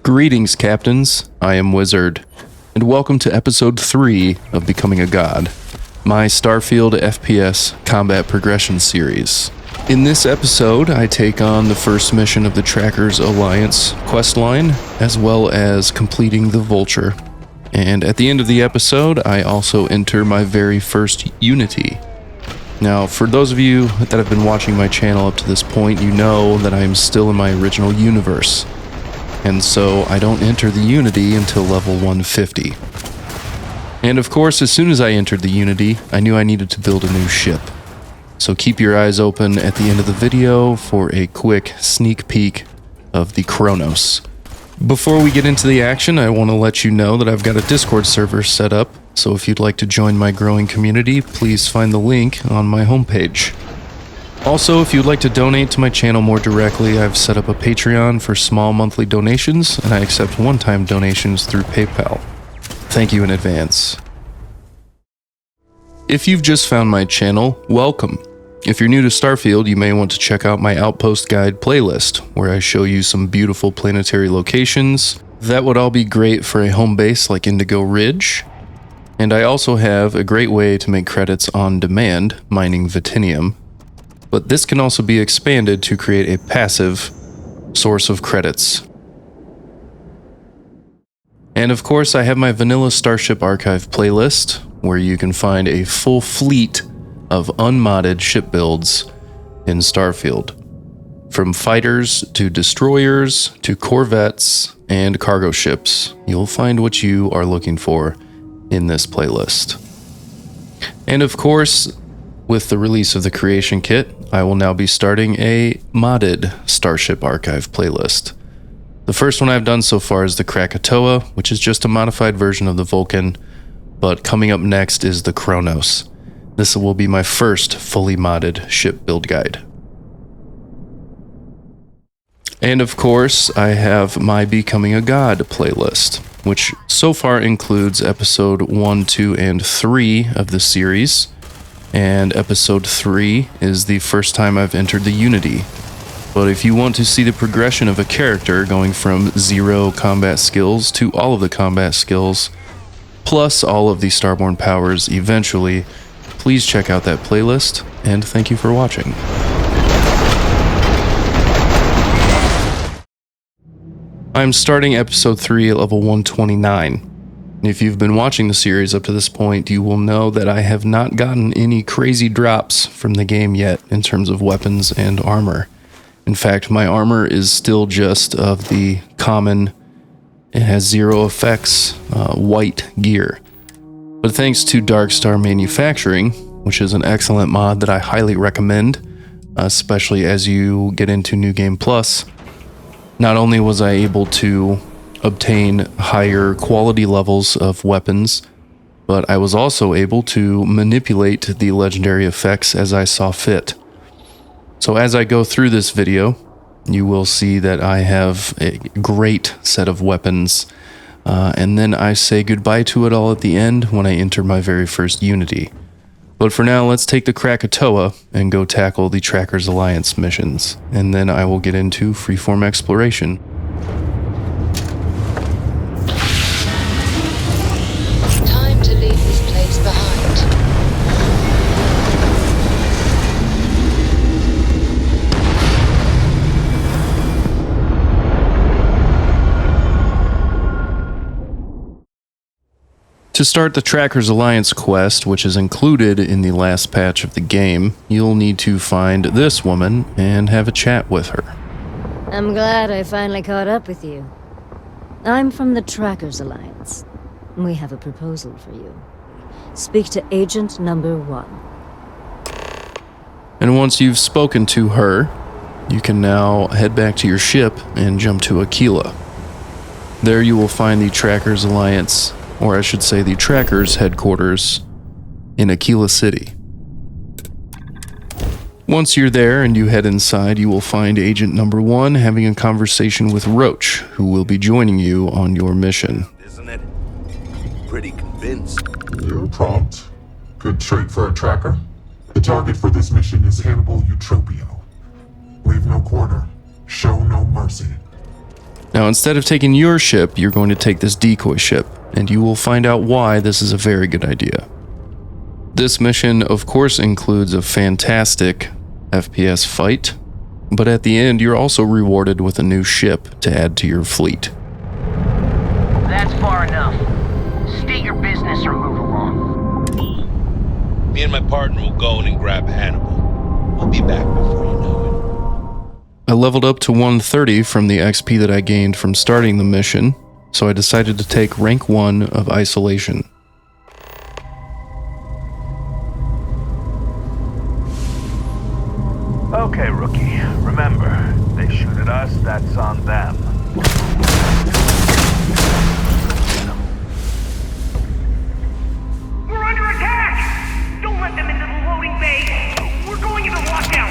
Greetings, Captains. I am Wizard, and welcome to Episode 3 of Becoming a God, my Starfield FPS combat progression series. In this episode, I take on the first mission of the Trackers Alliance questline, as well as completing the Vulture. And at the end of the episode, I also enter my very first Unity. Now, for those of you that have been watching my channel up to this point, you know that I am still in my original universe. And so I don't enter the Unity until level 150. And of course, as soon as I entered the Unity, I knew I needed to build a new ship. So keep your eyes open at the end of the video for a quick sneak peek of the Kronos. Before we get into the action, I want to let you know that I've got a Discord server set up, so if you'd like to join my growing community, please find the link on my homepage. Also, if you'd like to donate to my channel more directly, I've set up a Patreon for small monthly donations, and I accept one-time donations through PayPal. Thank you in advance. If you've just found my channel, welcome. If you're new to Starfield, you may want to check out my Outpost Guide playlist, where I show you some beautiful planetary locations. That would all be great for a home base like Indigo Ridge. And I also have a great way to make credits on demand, mining Vitinium. But this can also be expanded to create a passive source of credits. And of course, I have my Vanilla Starship Archive playlist, where you can find a full fleet of unmodded ship builds in Starfield. From fighters to destroyers to corvettes and cargo ships, you'll find what you are looking for in this playlist. And of course, with the release of the Creation Kit, I will now be starting a modded Starship Archive playlist. The first one I've done so far is the Krakatoa, which is just a modified version of the Vulcan, but coming up next is the Kronos. This will be my first fully modded ship build guide. And of course, I have my Becoming a God playlist, which so far includes episode 1, 2, and 3 of the series. And episode 3 is the first time I've entered the Unity. But if you want to see the progression of a character going from 0 combat skills to all of the combat skills, plus all of the Starborn powers eventually, please check out that playlist, and thank you for watching. I'm starting episode 3 at level 129. If you've been watching the series up to this point, you will know that I have not gotten any crazy drops from the game yet in terms of weapons and armor. In fact, my armor is still just of the common, it has 0 effects, white gear. But thanks to DarkStar Manufacturing, which is an excellent mod that I highly recommend, especially as you get into New Game Plus, not only was I able to obtain higher quality levels of weapons, but I was also able to manipulate the legendary effects as I saw fit. So as I go through this video, you will see that I have a great set of weapons, and then I say goodbye to it all at the end when I enter my very first Unity. But for now, let's take the Krakatoa and go tackle the Trackers Alliance missions, and then I will get into freeform exploration. To start the Trackers Alliance quest, which is included in the last patch of the game, you'll need to find this woman and have a chat with her. I'm glad I finally caught up with you. I'm from the Trackers Alliance. We have a proposal for you. Speak to Agent Number 1. And once you've spoken to her, you can now head back to your ship and jump to Aquila. There you will find the Trackers Alliance, or I should say the Trackers headquarters in Aquila City. Once you're there and you head inside, you will find Agent Number 1 having a conversation with Roach, who will be joining you on your mission. Isn't it? Pretty convinced. You're prompt. Good trait for a tracker. The target for this mission is Hannibal Eutropio. Leave no quarter. Show no mercy. Now, instead of taking your ship, you're going to take this decoy ship, and you will find out why this is a very good idea. This mission, of course, includes a fantastic FPS fight, but at the end, you're also rewarded with a new ship to add to your fleet. That's far enough. State your business or move along. Me and my partner will go in and grab Hannibal. We'll be back before you know I leveled up to 130 from the XP that I gained from starting the mission, so I decided to take rank 1 of isolation. Okay, rookie. Remember, they shoot at us, that's on them. We're under attack! Don't let them into the loading bay! We're going into lockdown!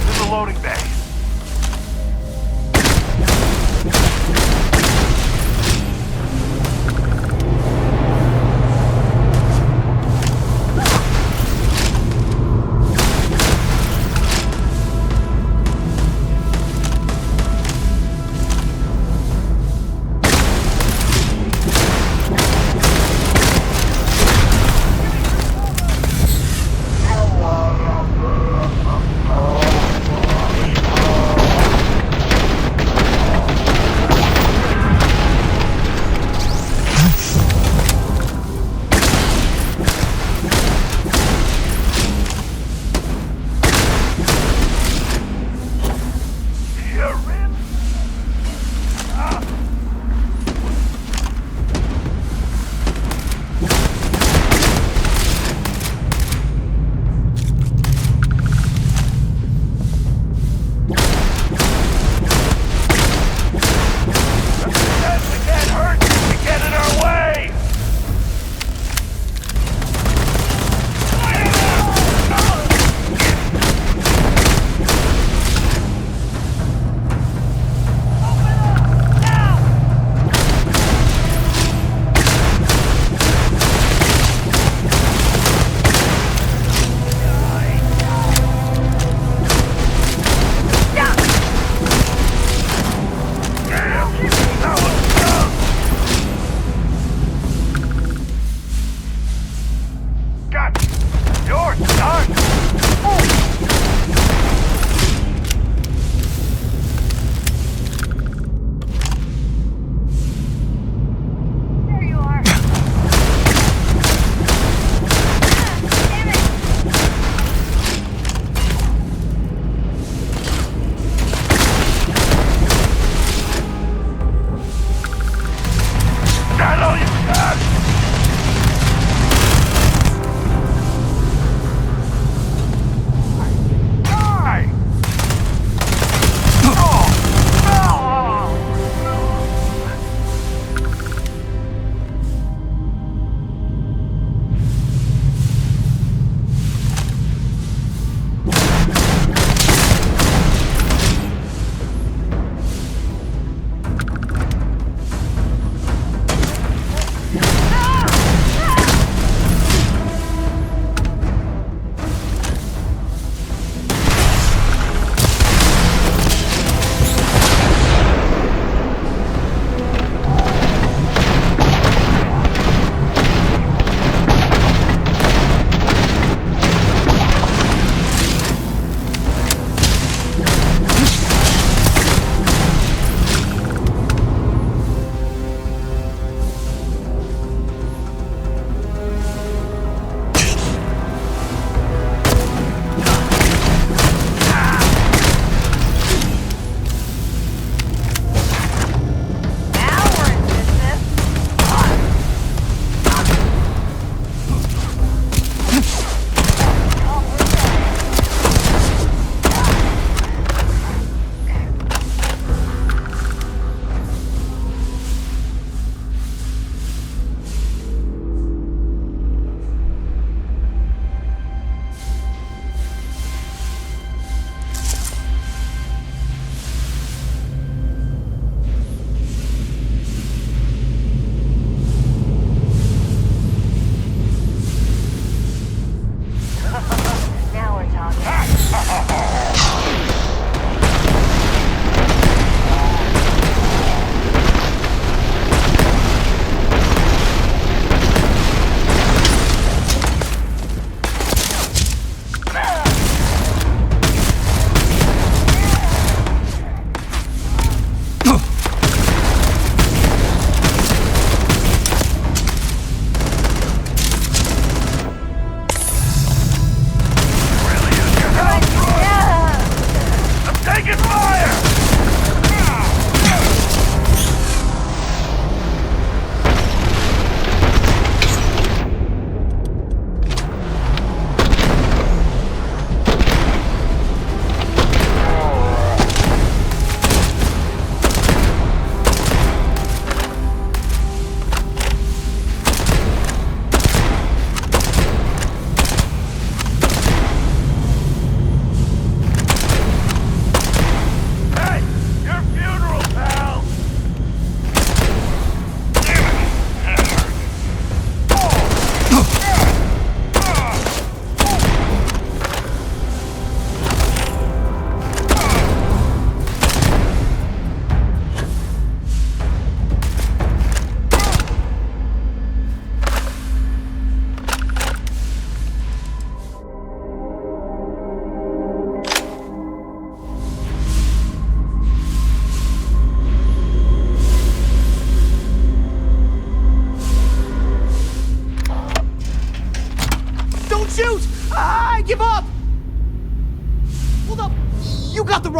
In the loading bay.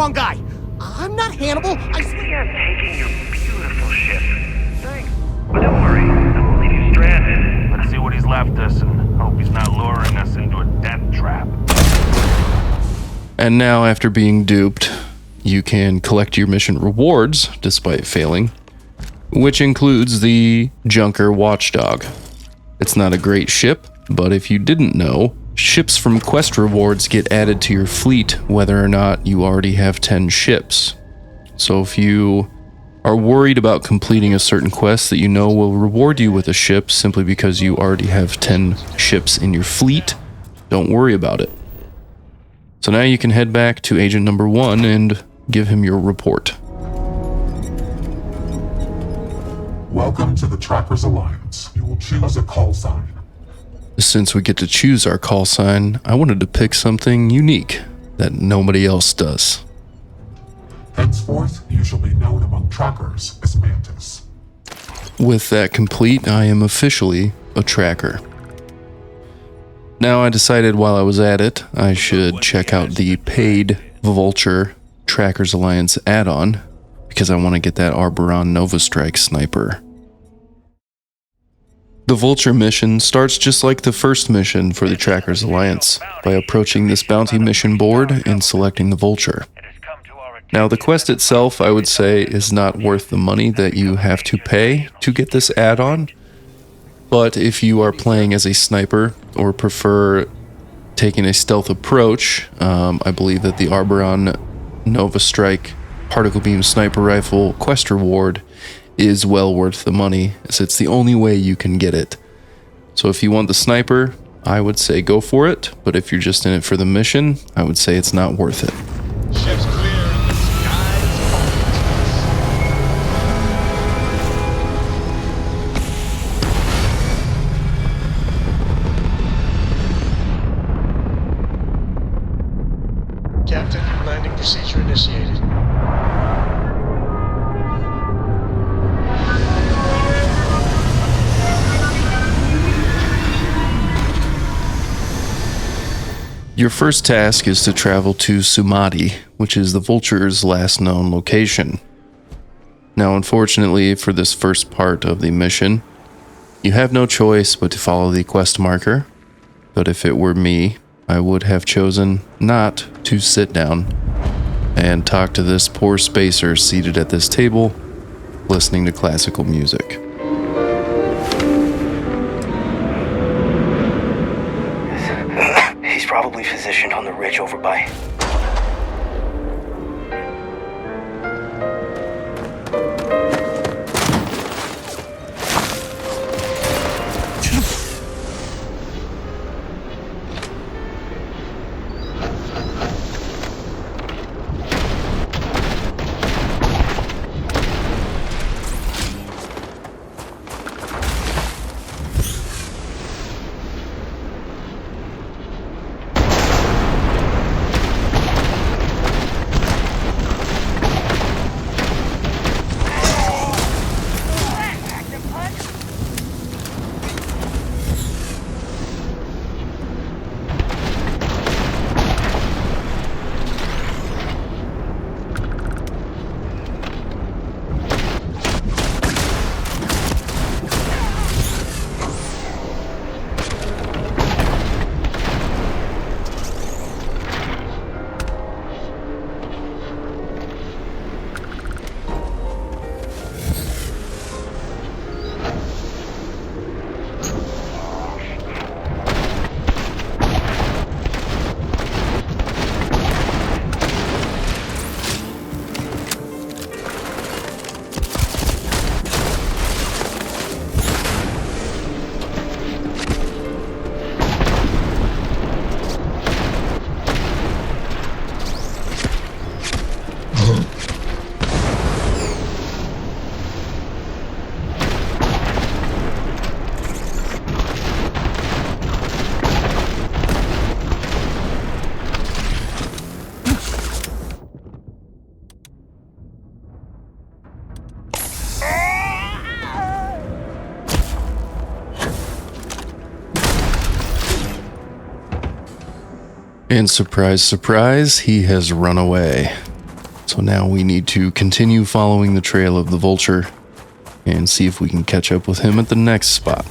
wrong guy. I'm not Hannibal. I swear. We are taking your beautiful ship. Thanks. But don't worry, I won't leave you stranded. Let's see what he's left us and hope he's not luring us into a death trap. And now, after being duped, you can collect your mission rewards, despite failing, which includes the Junker Watchdog. It's not a great ship, but if you didn't know, ships from quest rewards get added to your fleet whether or not you already have 10 ships. So if you are worried about completing a certain quest that you know will reward you with a ship simply because you already have 10 ships in your fleet, don't worry about it. So now you can head back to Agent Number 1 and give him your report. Welcome to the Trackers Alliance. You will choose a call sign. Since we get to choose our call sign, I wanted to pick something unique that nobody else does. Henceforth, you shall be known among trackers as Mantis. With that complete, I am officially a tracker. Now I decided while I was at it, I should check out the paid Vulture Trackers Alliance add-on, because I want to get that Arboron Nova Strike sniper. The Vulture mission starts just like the first mission for the Trackers Alliance, by approaching this bounty mission board and selecting the Vulture. Now the quest itself, I would say, is not worth the money that you have to pay to get this add-on, but if you are playing as a sniper or prefer taking a stealth approach, I believe that the Arboron Nova Strike Particle Beam Sniper Rifle quest reward is well worth the money, as it's the only way you can get it. So if you want the sniper, I would say go for it, but if you're just in it for the mission, I would say it's not worth it. Ship's clear and the sky's falling. Captain, landing procedure initiated. Your first task is to travel to Sumati, which is the Vulture's last known location. Now, unfortunately for this first part of the mission, you have no choice but to follow the quest marker, but if it were me, I would have chosen not to sit down and talk to this poor spacer seated at this table, listening to classical music. He's probably positioned on the ridge over by... And surprise, surprise, he has run away. So now we need to continue following the trail of the Vulture and see if we can catch up with him at the next spot.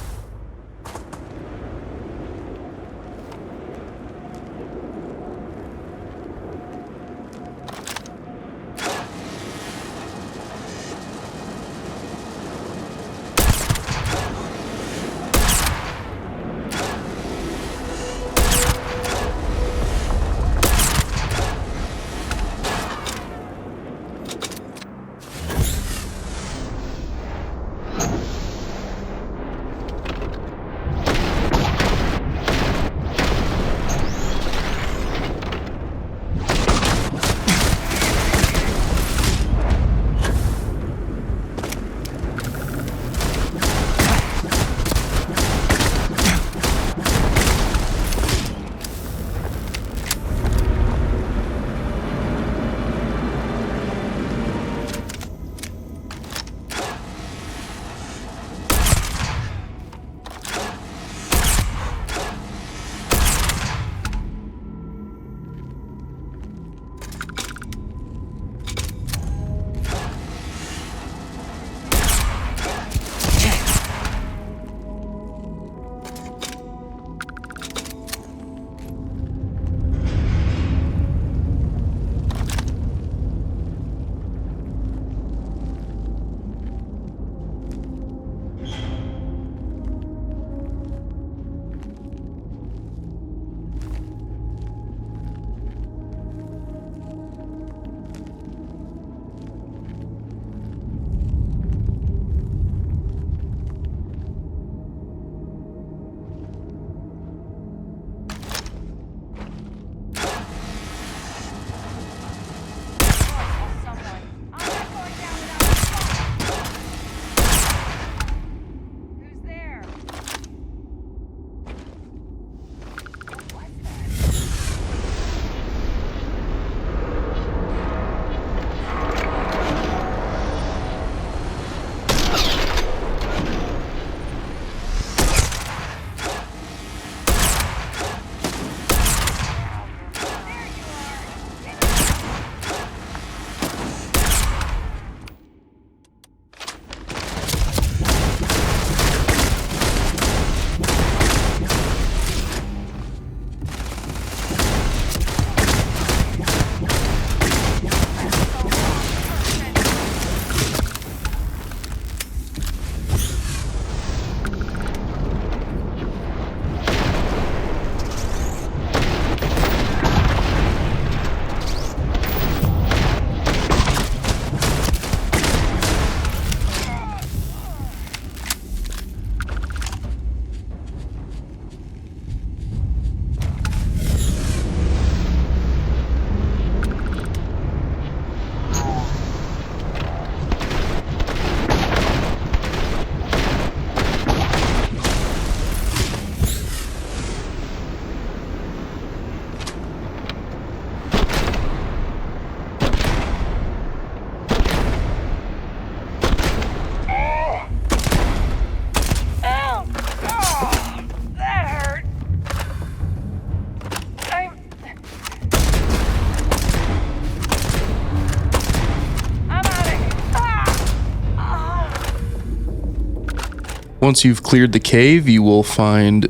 Once you've cleared the cave, you will find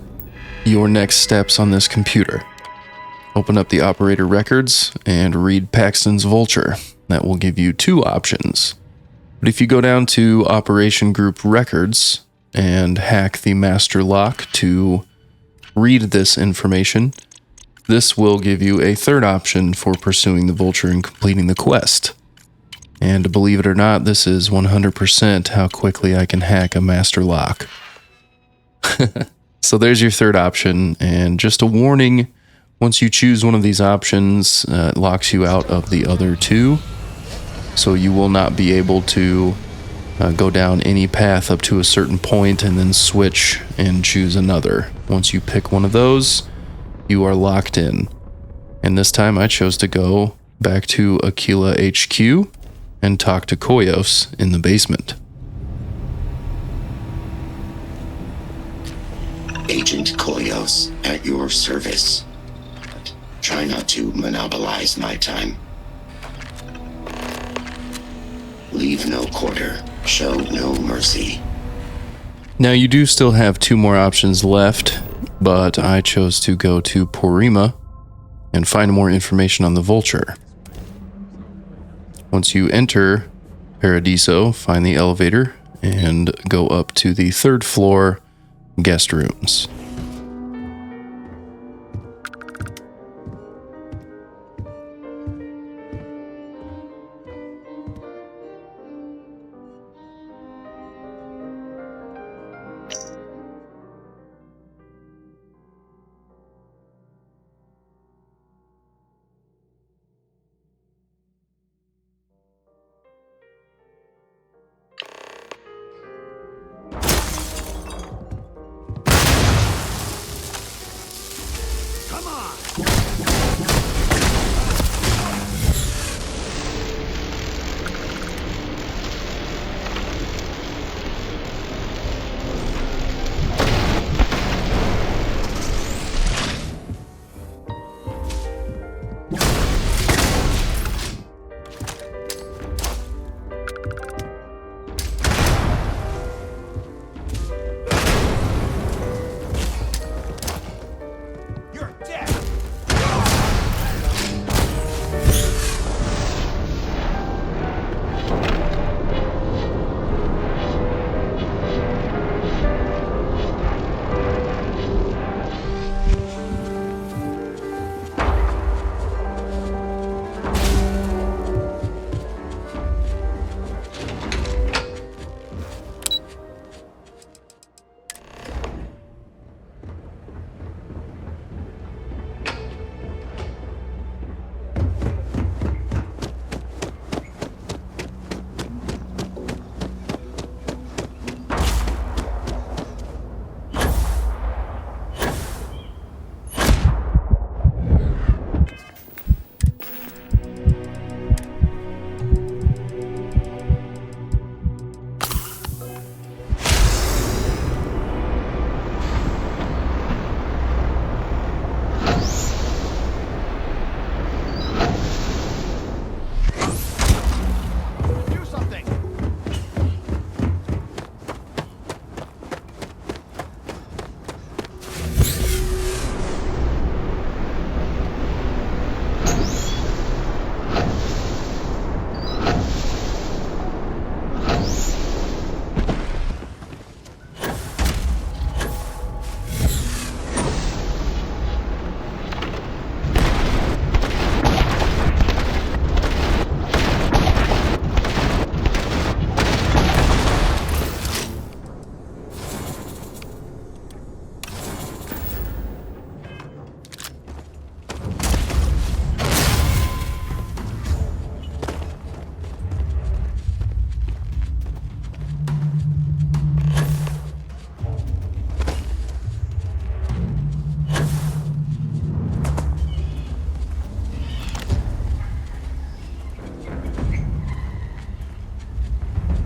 your next steps on this computer. Open up the operator records and read Paxton's Vulture. That will give you two options. But if you go down to Operation Group Records and hack the master lock to read this information, this will give you a third option for pursuing the Vulture and completing the quest. And believe it or not, this is 100% how quickly I can hack a master lock. So there's your third option, and just a warning, once you choose one of these options, it locks you out of the other two. So you will not be able to go down any path up to a certain point and then switch and choose another. Once you pick one of those, you are locked in. And this time I chose to go back to Aquila HQ and talk to Koyos in the basement. Agent Koyos, at your service. Try not to monopolize my time. Leave no quarter. Show no mercy. Now you do still have 2 more options left, but I chose to go to Porima and find more information on the Vulture. Once you enter Paradiso, find the elevator and go up to the 3rd floor guest rooms.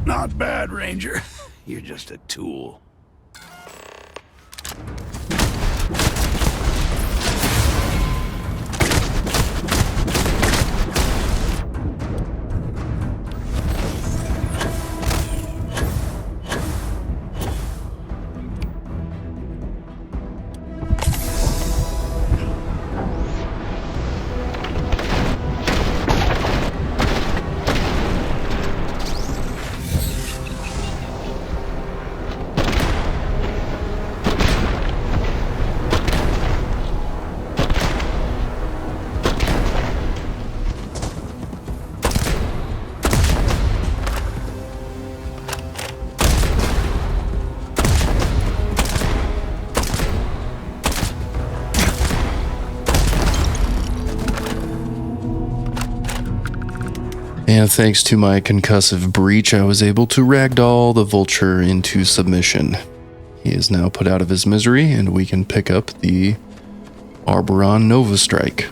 Not bad, Ranger. You're just a tool. And thanks to my concussive breach, I was able to ragdoll the Vulture into submission. He is now put out of his misery, and we can pick up the Arboron Nova Strike.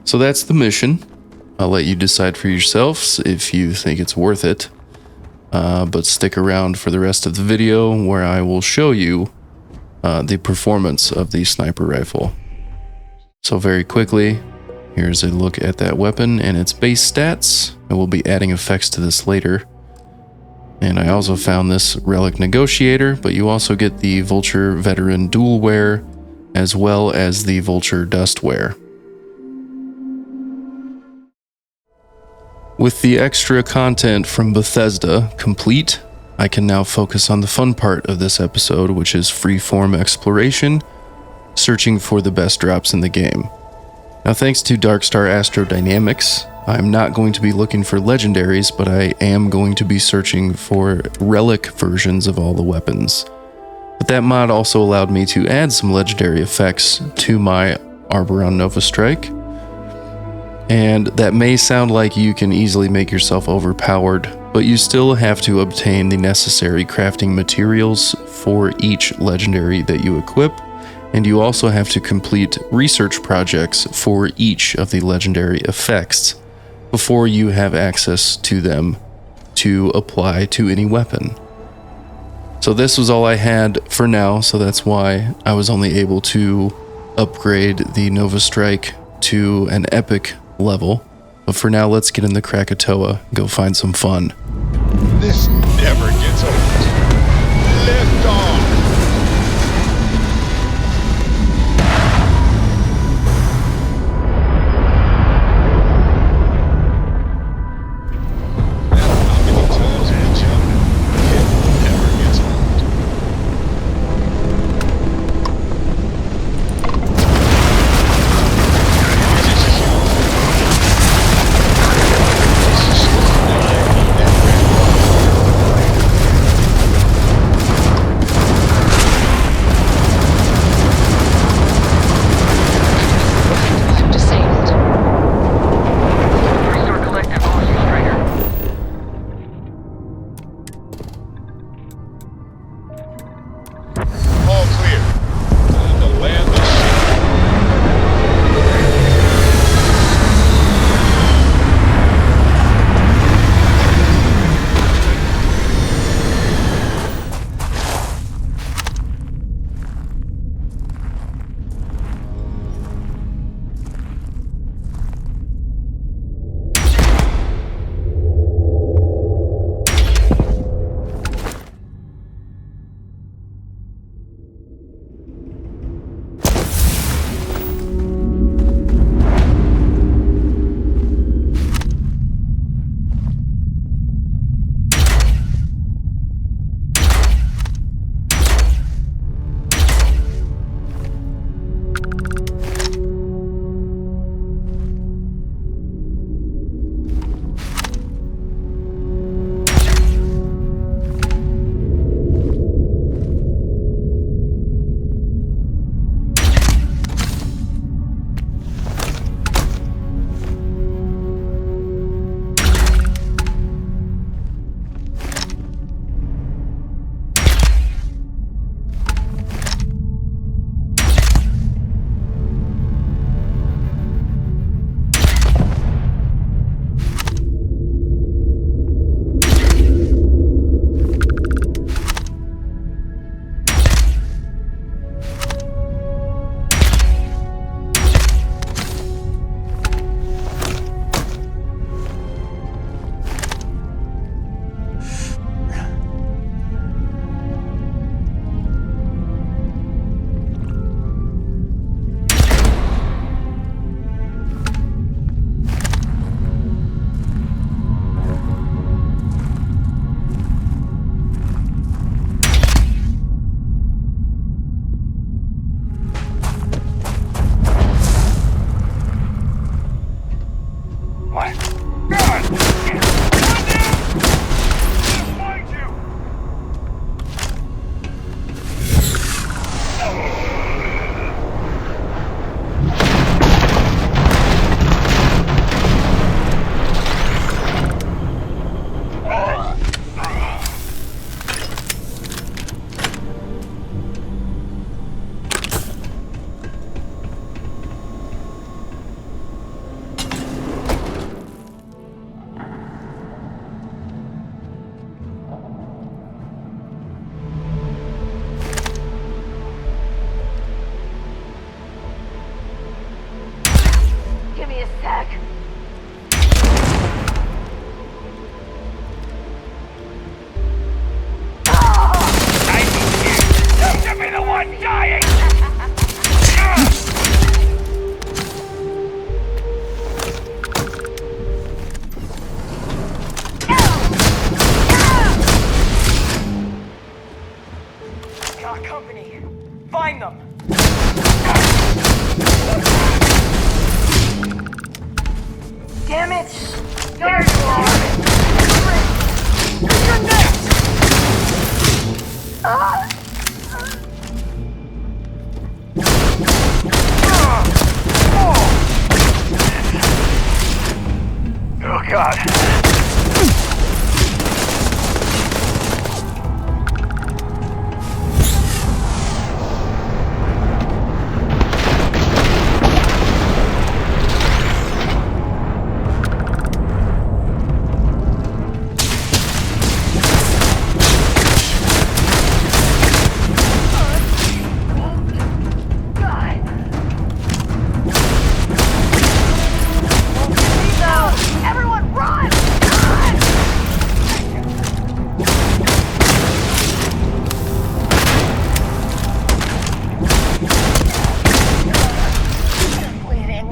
So that's the mission. I'll let you decide for yourselves if you think it's worth it. But stick around for the rest of the video where I will show you the performance of the sniper rifle. So very quickly, Here's a look at that weapon and its base stats. I will be adding effects to this later. And I also found this Relic Negotiator, but you also get the Vulture Veteran Dual Wear, as well as the Vulture Dust Wear. With the extra content from Bethesda complete, I can now focus on the fun part of this episode, which is freeform exploration, searching for the best drops in the game. Now, thanks to DarkStar Astrodynamics, I'm not going to be looking for legendaries, but I am going to be searching for relic versions of all the weapons. But that mod also allowed me to add some legendary effects to my Arboron Nova Strike. And that may sound like you can easily make yourself overpowered, but you still have to obtain the necessary crafting materials for each legendary that you equip, and you also have to complete research projects for each of the legendary effects before you have access to them to apply to any weapon. So this was all I had for now, so that's why I was only able to upgrade the Nova Strike to an epic level. But for now, let's get in the Krakatoa and go find some fun. This never gets old. Lift off! not dying! Got company. Find them. Damn it! There you are! You're next! Oh, God. Everyone run! Bleeding.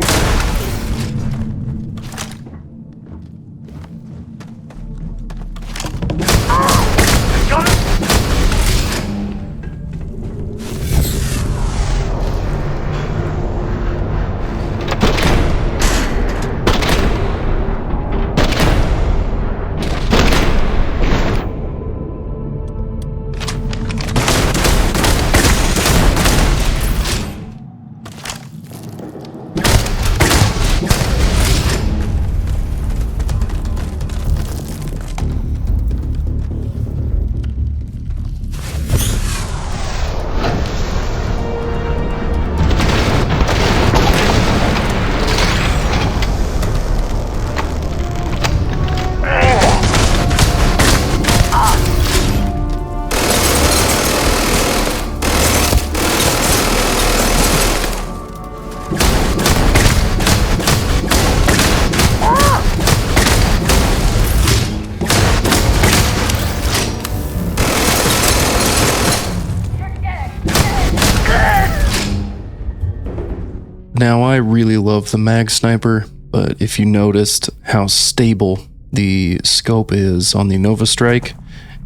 Now, I really love the mag sniper, but if you noticed how stable the scope is on the Nova Strike,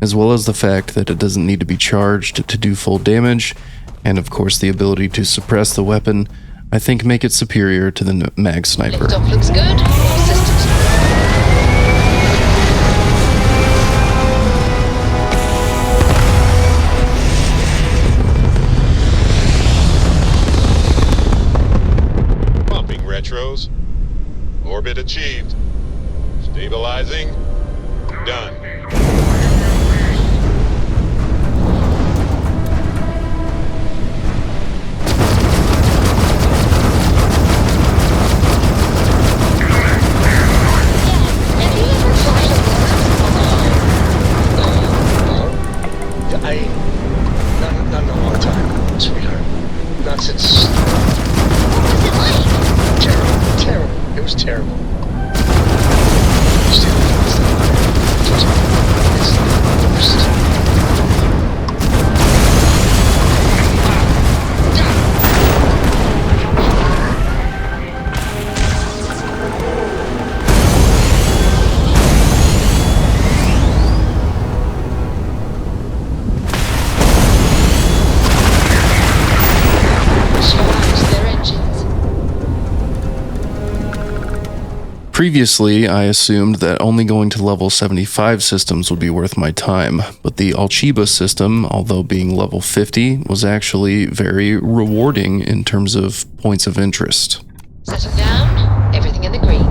as well as the fact that it doesn't need to be charged to do full damage, and of course the ability to suppress the weapon, I think make it superior to the mag sniper. Liftoff looks good. All systems. Retros. Orbit achieved. Stabilizing. Done. Not in a long time, sweetheart. Not since... Terrible. It was terrible. Previously, I assumed that only going to level 75 systems would be worth my time, but the Alchiba system, although being level 50, was actually very rewarding in terms of points of interest. Settle down, everything in the green.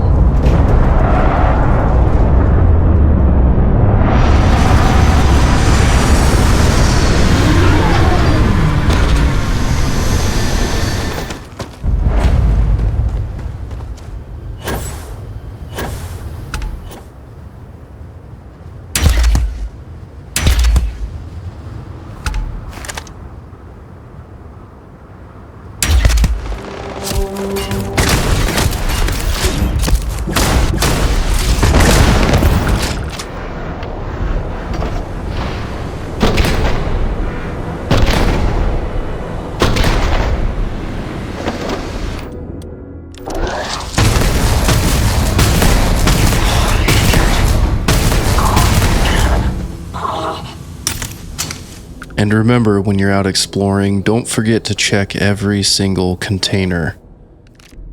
And remember, when you're out exploring, don't forget to check every single container,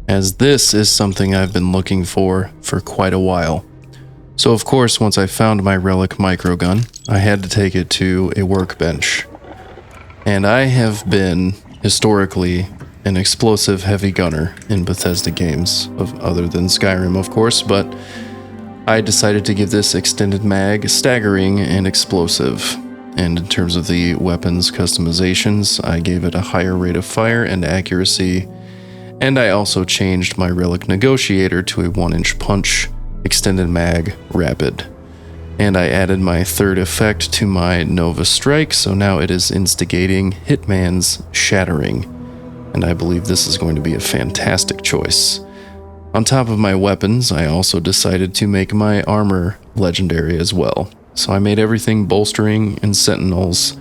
as this is something I've been looking for quite a while. So of course, once I found my relic microgun, I had to take it to a workbench. And I have been, historically, an explosive heavy gunner in Bethesda games, other than Skyrim of course, but I decided to give this extended mag staggering and explosive. And in terms of the weapons customizations, I gave it a higher rate of fire and accuracy, and I also changed my relic negotiator to a 1-inch punch, extended mag, rapid. And I added my third effect to my Nova Strike, so now it is instigating Hitman's Shattering, and I believe this is going to be a fantastic choice. On top of my weapons, I also decided to make my armor legendary as well. So I made everything bolstering and sentinels,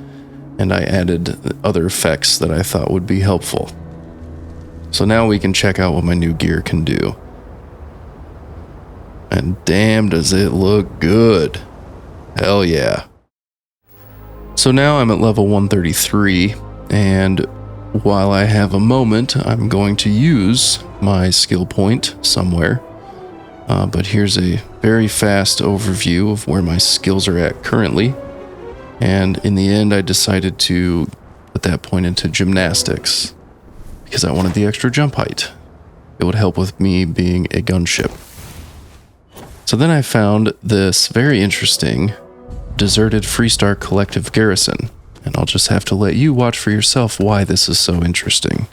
and I added other effects that I thought would be helpful. So now we can check out what my new gear can do. And damn does it look good. Hell yeah. So now I'm at level 133, and while I have a moment, I'm going to use my skill point somewhere. But here's a very fast overview of where my skills are at currently. And in the end, I decided to put that point into gymnastics because I wanted the extra jump height. It would help with me being a gunship. So then I found this very interesting deserted Freestar Collective garrison, and I'll just have to let you watch for yourself why this is so interesting.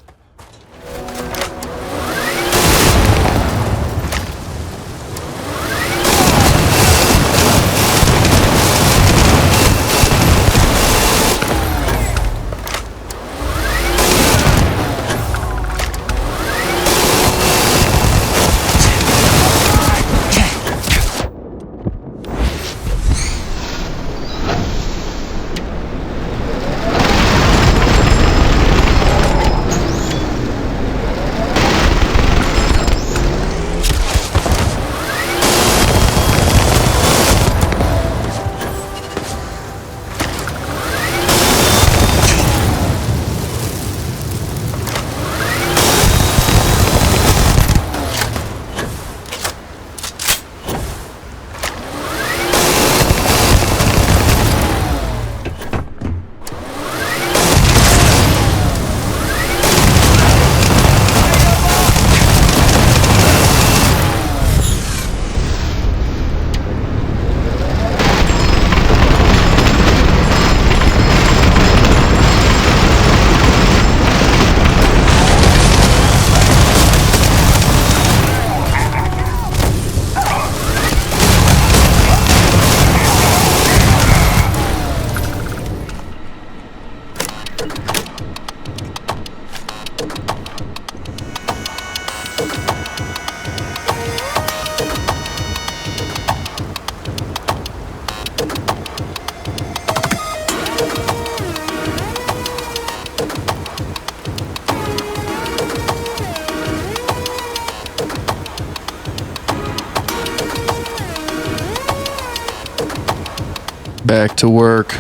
Back to work.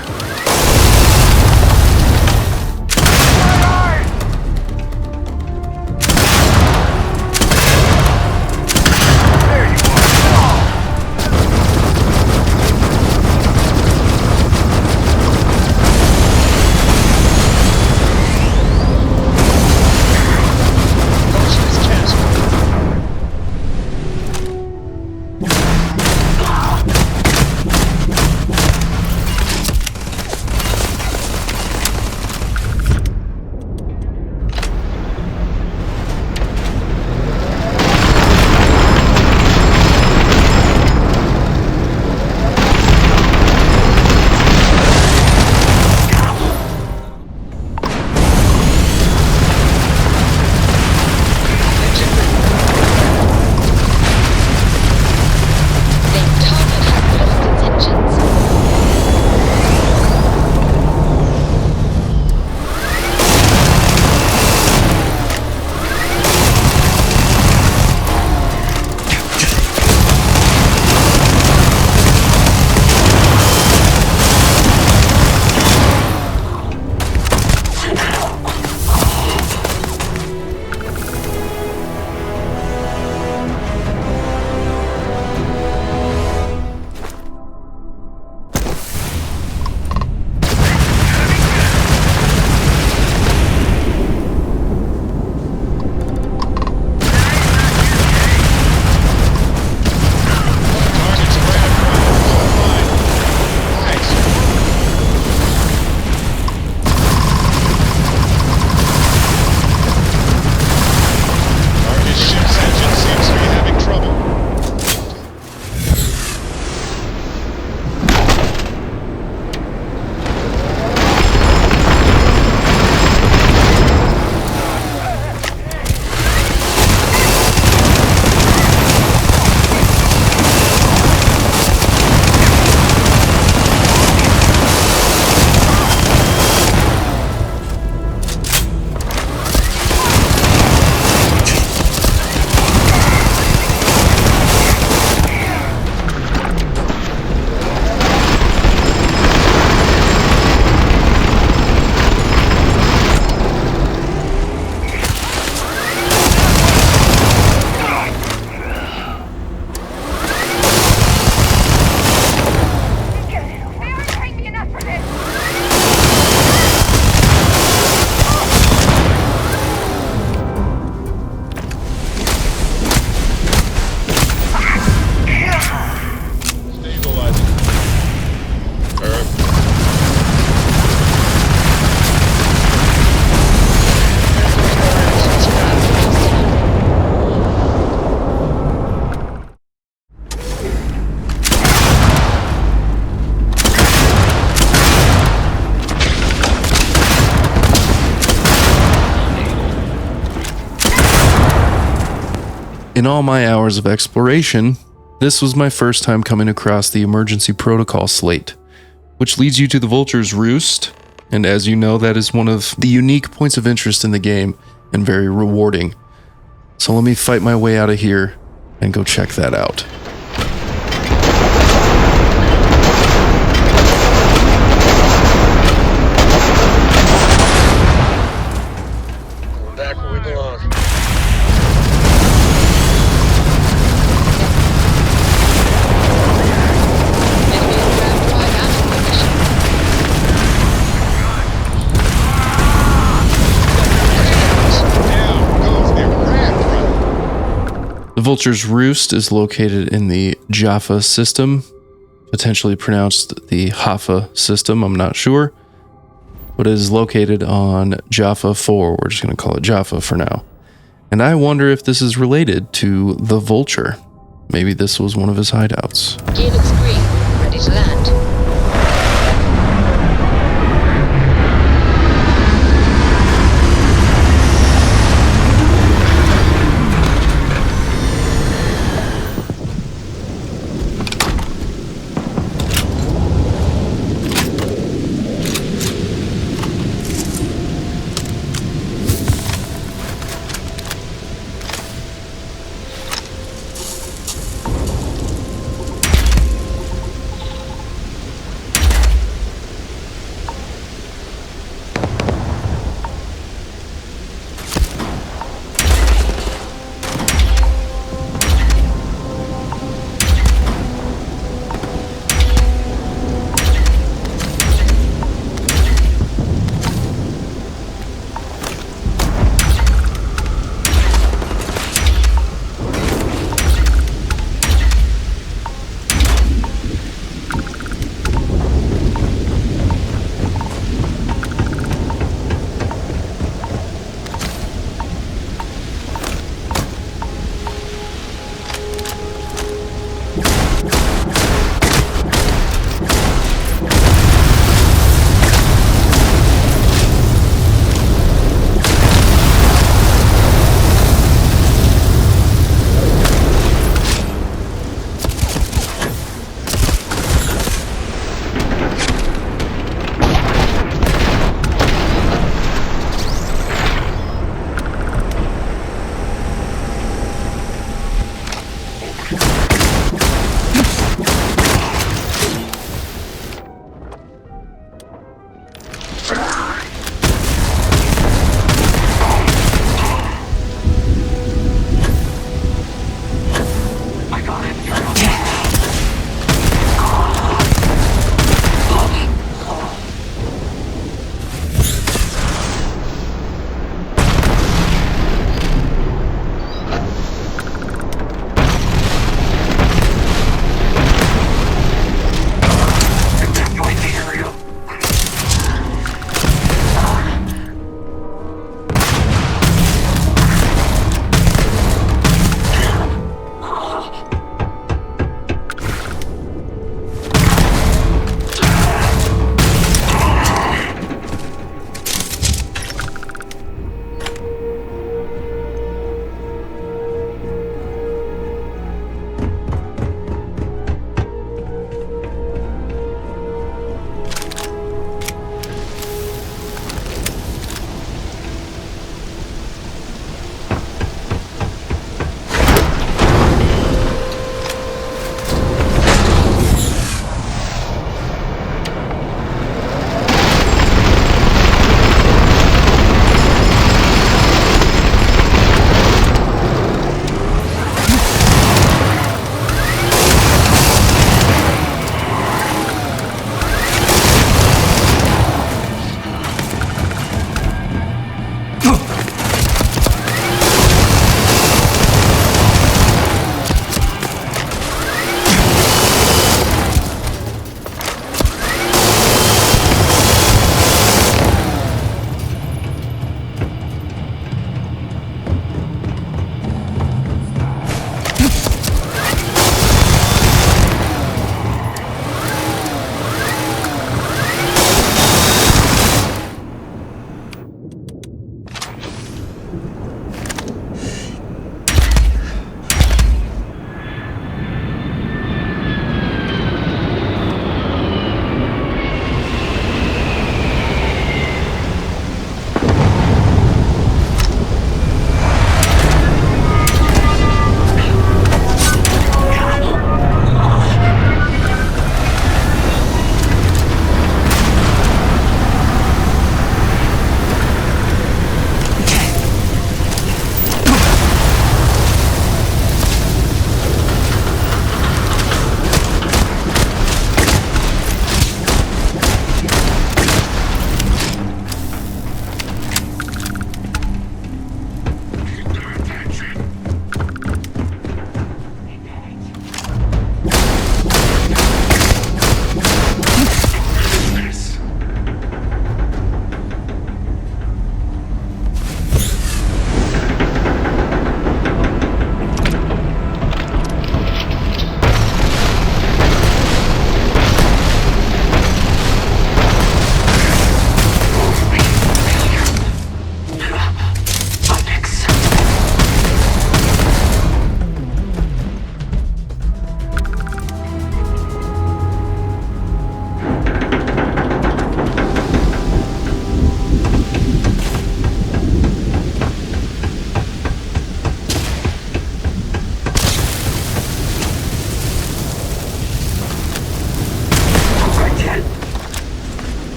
In all my hours of exploration, this was my first time coming across the emergency protocol slate, which leads you to the Vulture's Roost, and as you know, that is one of the unique points of interest in the game, and very rewarding. So let me fight my way out of here and go check that out. We're back where we belong. The Vulture's Roost is located in the Jaffa system, potentially pronounced the Haffa system, I'm not sure, but it is located on Jaffa 4. We're just going to call it Jaffa for now. And I wonder if this is related to the Vulture. Maybe this was one of his hideouts. Gear looks green. Ready to land.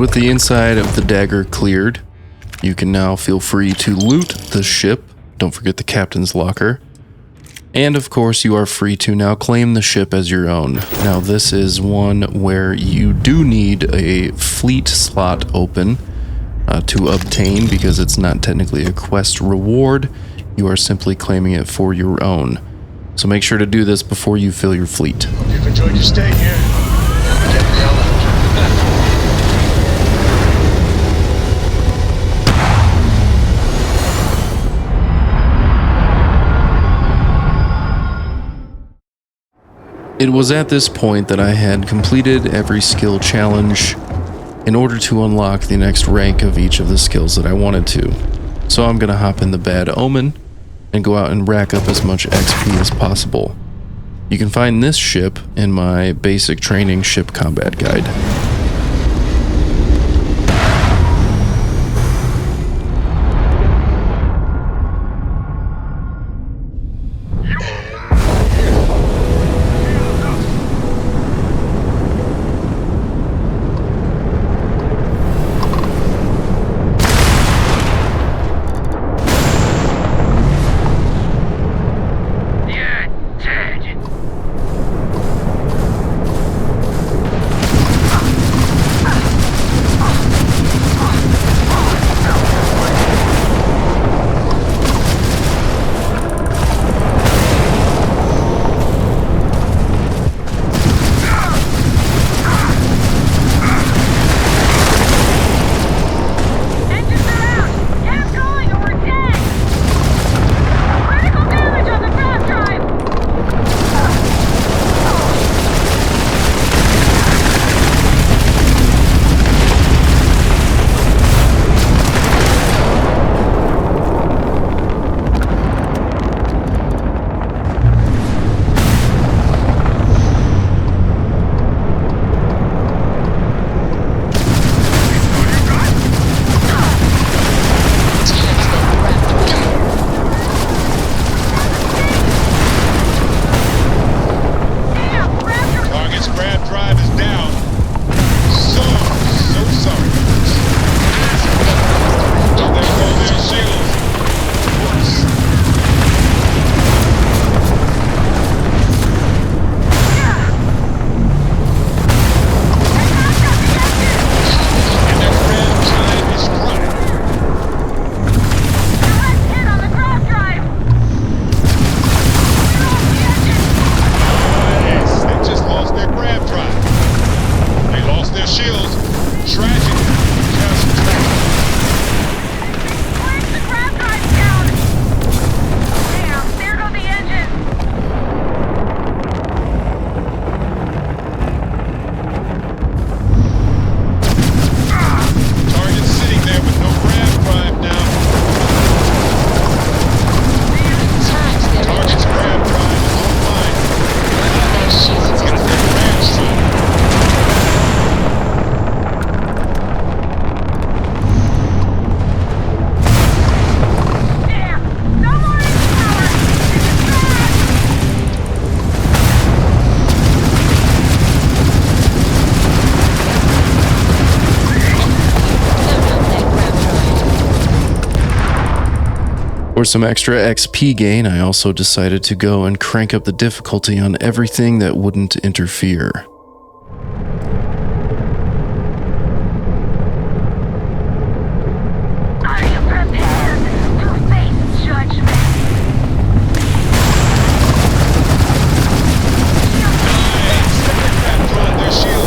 with the inside of the dagger cleared, you can now feel free to loot the ship. Don't forget the captain's locker. And of course, you are free to now claim the ship as your own. Now, this is one where you do need a fleet slot open to obtain, because it's not technically a quest reward. You are simply claiming it for your own. So make sure to do this before you fill your fleet. You've enjoyed your stay here. Get the hell out. It was at this point that I had completed every skill challenge in order to unlock the next rank of each of the skills that I wanted to. So I'm gonna hop in the Bad Omen and go out and rack up as much XP as possible. You can find this ship in my basic training ship combat guide. For some extra XP gain, I also decided to go and crank up the difficulty on everything that wouldn't interfere. Are you prepared to face judgment? Their shield.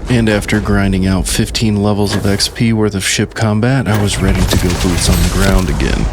And after grinding out 15 levels of XP worth of ship combat, I was ready to go boots on the ground again.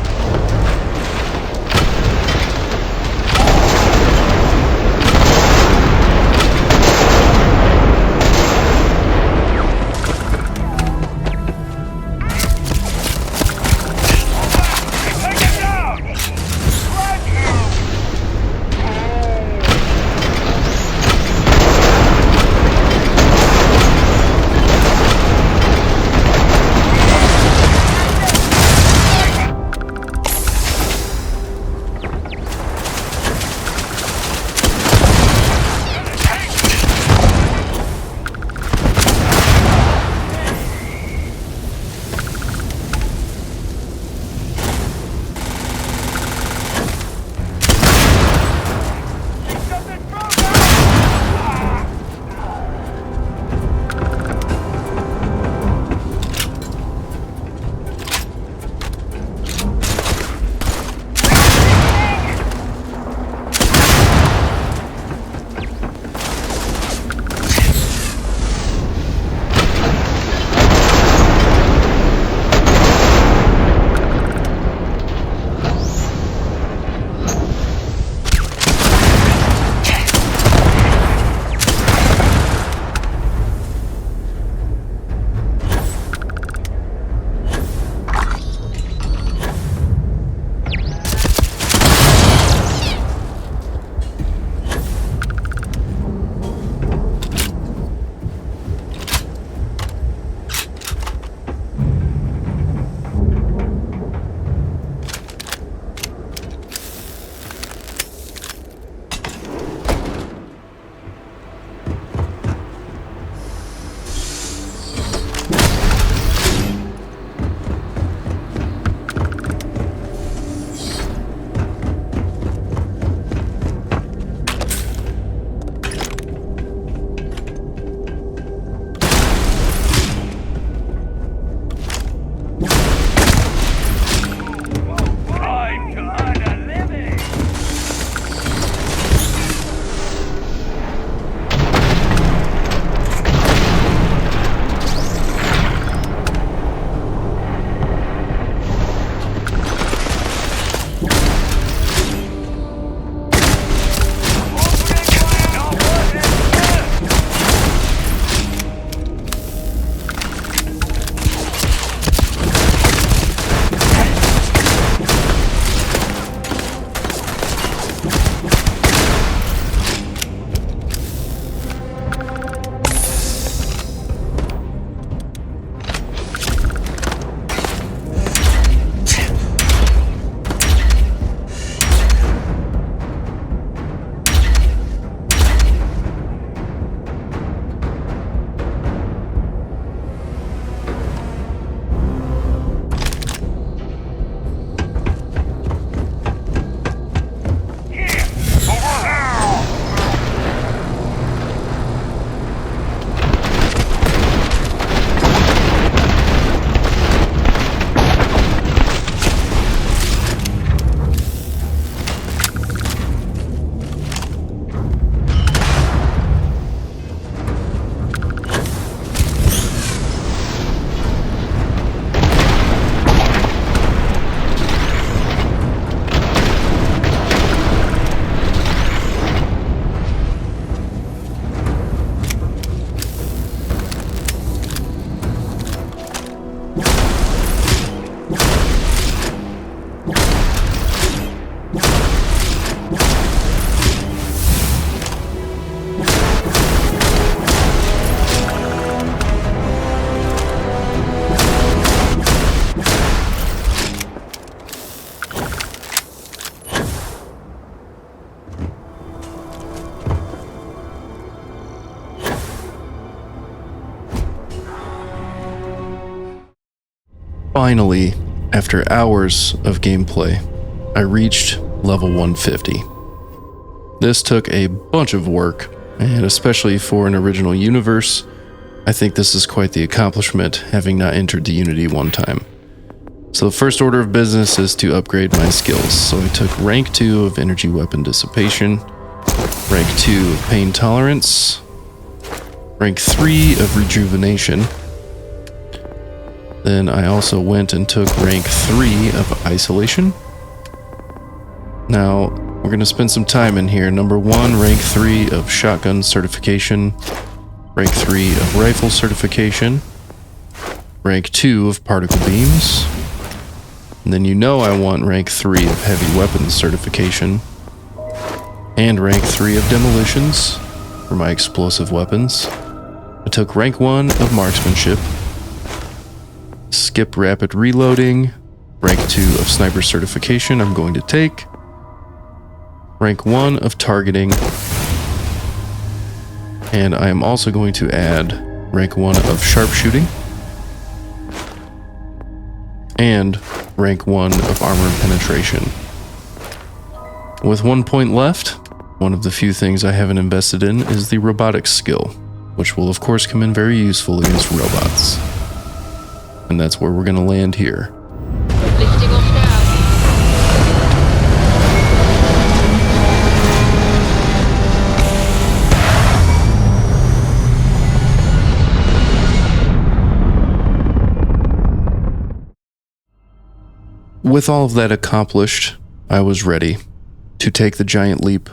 Finally, after hours of gameplay, I reached level 150. This took a bunch of work, and especially for an original universe, I think this is quite the accomplishment, having not entered the Unity one time. So the first order of business is to upgrade my skills. So I took rank 2 of energy weapon dissipation, rank 2 of pain tolerance, rank 3 of rejuvenation. Then I also went and took rank 3 of isolation. Now, we're going to spend some time in here. Number 1, rank 3 of shotgun certification. Rank 3 of rifle certification. Rank 2 of particle beams. And then you know I want rank 3 of heavy weapons certification. And rank 3 of demolitions for my explosive weapons. I took rank 1 of marksmanship. Skip rapid reloading. Rank 2 of sniper certification I'm going to take. Rank 1 of targeting. And I am also going to add rank 1 of sharpshooting. And rank 1 of armor penetration. With 1 point left, one of the few things I haven't invested in is the robotics skill, which will of course come in very useful against robots. And that's where we're going to land here. Lifting off now. With all of that accomplished, I was ready to take the giant leap.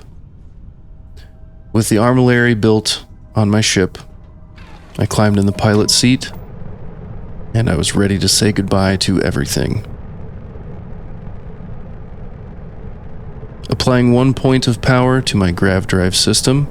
With the armillary built on my ship, I climbed in the pilot seat, and I was ready to say goodbye to everything. Applying 1 point of power to my grav drive system,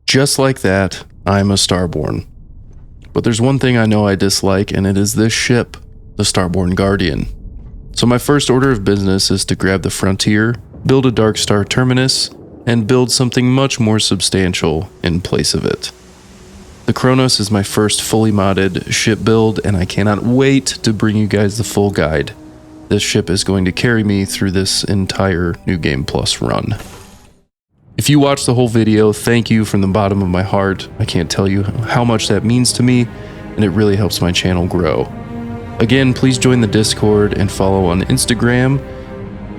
just like that, I'm a Starborn. But there's one thing I know I dislike, and it is this ship, the Starborn Guardian. So my first order of business is to grab the Frontier, build a DarkStar terminus, and build something much more substantial in place of it. The Kronos is my first fully modded ship build, and I cannot wait to bring you guys the full guide. This ship is going to carry me through this entire New Game Plus run. If you watched the whole video, thank you from the bottom of my heart. I can't tell you how much that means to me, and it really helps my channel grow. Again, please join the Discord and follow on Instagram.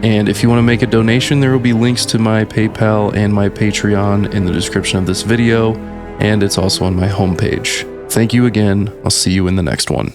And if you want to make a donation, there will be links to my PayPal and my Patreon in the description of this video, and it's also on my homepage. Thank you again. I'll see you in the next one.